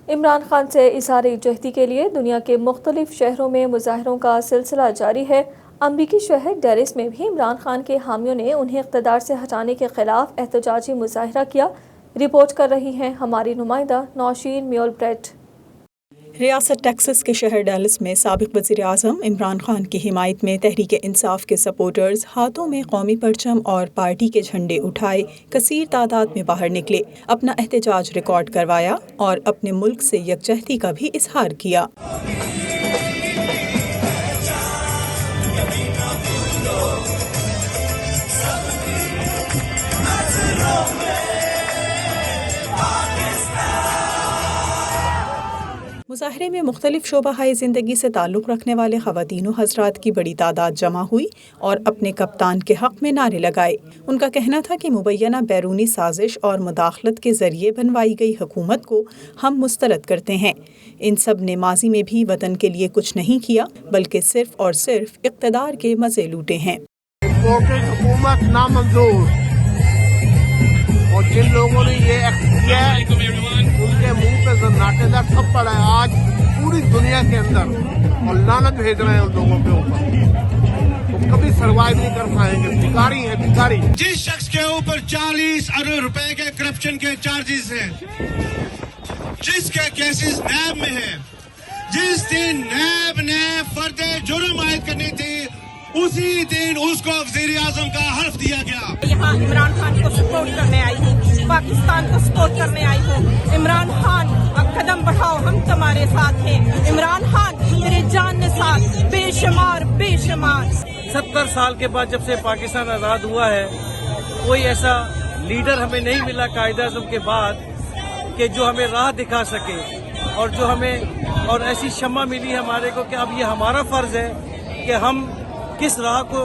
عمران خان سے اظہار یکجہتی کے لیے دنیا کے مختلف شہروں میں مظاہروں کا سلسلہ جاری ہے۔ امریکی شہر ڈیلس میں بھی عمران خان کے حامیوں نے انہیں اقتدار سے ہٹانے کے خلاف احتجاجی مظاہرہ کیا۔ رپورٹ کر رہی ہیں ہماری نمائندہ نوشین میول بریٹ۔ ریاست ٹیکساس کے شہر ڈیلس میں سابق وزیر اعظم عمران خان کی حمایت میں تحریک انصاف کے سپورٹرز ہاتھوں میں قومی پرچم اور پارٹی کے جھنڈے اٹھائے کثیر تعداد میں باہر نکلے، اپنا احتجاج ریکارڈ کروایا اور اپنے ملک سے یکجہتی کا بھی اظہار کیا۔ مظاہرے میں مختلف شعبہ زندگی سے تعلق رکھنے والے خواتین و حضرات کی بڑی تعداد جمع ہوئی اور اپنے کپتان کے حق میں نعرے لگائے۔ ان کا کہنا تھا کہ مبینہ بیرونی سازش اور مداخلت کے ذریعے بنوائی گئی حکومت کو ہم مسترد کرتے ہیں۔ ان سب نے ماضی میں بھی وطن کے لیے کچھ نہیں کیا بلکہ صرف اور صرف اقتدار کے مزے لوٹے ہیں۔ حکومت نامنظور اور جن لوگوں نے یہ ایکٹ کیا ان کے منہ پہ زناٹے دار تھپڑ ہے آج پوری دنیا کے اندر، اور لعنت بھیج رہے ہیں ان لوگوں کے اوپر۔ وہ کبھی سروائیو نہیں کر پائیں گے، بھکاری ہیں بھکاری۔ جس شخص کے اوپر 40 ارب روپے کے کرپشن کے چارجز ہیں، جس کے کیسز نیب میں ہیں، جس دن نیب نے فرد جرم عائد کرنی تھی اسی دن اس کو وزیر اعظم کا حلف دیا گیا۔ یہاں عمران خان کو سپورٹ کرنے آئی ہوں، پاکستان کو سپورٹ کرنے آئی ہوں۔ عمران خان اب قدم بڑھاؤ، ہم تمہارے ساتھ ہیں۔ عمران خان تیرے جان نثار بے شمار بے شمار۔ 70 سال کے بعد جب سے پاکستان آزاد ہوا ہے، کوئی ایسا لیڈر ہمیں نہیں ملا قائد اعظم کے بعد کہ جو ہمیں راہ دکھا سکے، اور جو ہمیں اور ایسی شمع ملی ہمارے کو کہ اب یہ ہمارا فرض ہے کہ ہم کس راہ کو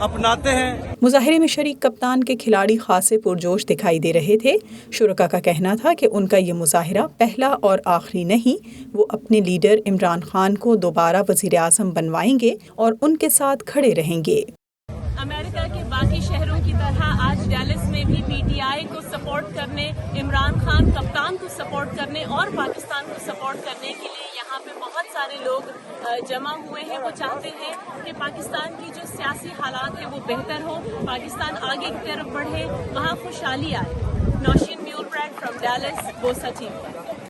اپناتے ہیں۔ مظاہرے میں شریک کپتان کے کھلاڑی خاصے پرجوش دکھائی دے رہے تھے۔ شرکاء کا کہنا تھا کہ ان کا یہ مظاہرہ پہلا اور آخری نہیں، وہ اپنے لیڈر عمران خان کو دوبارہ وزیر اعظم بنوائیں گے اور ان کے ساتھ کھڑے رہیں گے۔ امریکہ کے باقی شہروں کی طرح آج ڈیلس میں بھی پی ٹی آئی کو سپورٹ کرنے، عمران خان کپتان کو سپورٹ کرنے اور پاکستان کو سپورٹ کرنے کے لیے یہاں پہ بہت سارے لوگ جمع ہوئے ہیں۔ وہ چاہتے ہیں کہ پاکستان کی جو سیاسی حالات ہیں وہ بہتر ہو، پاکستان آگے کی طرف بڑھے، وہاں خوشحالی آئے۔ نوشین میول بریٹ فرام ڈیلس، بوسا ٹیم۔